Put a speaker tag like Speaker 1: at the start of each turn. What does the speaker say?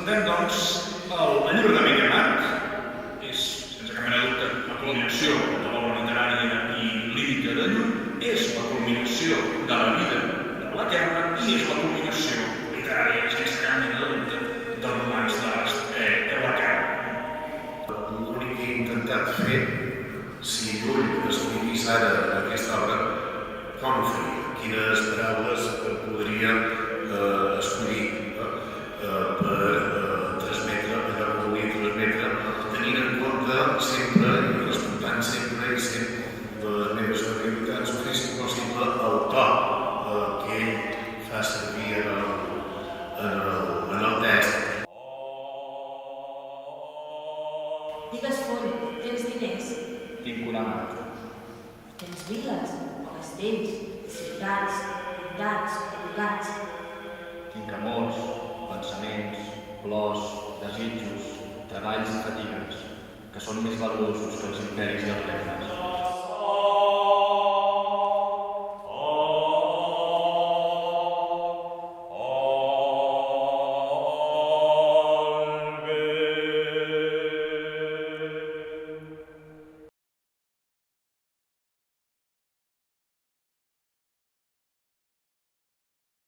Speaker 1: Presentem, doncs, el llibre de Megamat. És, sense cap mena de dubte, la culminació de l'obra literària i lírica de Llum, és la culminació de la vida de la Terra i és la culminació literària, sense cap mena de dubte, del romanç d'Ast Elacar.
Speaker 2: L'únic que he intentat fer, si Llull escollís ara aquesta obra, com ho faria? Quines paraules podria escollir per transmetre allò que volia transmetre, tenint en compte sempre i respectant sempre i sent les meves habilitats, o fer si possible el to que ell fa servir en el text.
Speaker 3: Digues, Foll, tens diners?
Speaker 4: Tinc una mà.
Speaker 3: Tens viles o castells, ciutats, comtats, locats?
Speaker 4: Tinc amors, pensaments, plors, desitjos, treballs i fatigues, que són més valuosos que els imperis i els regnes.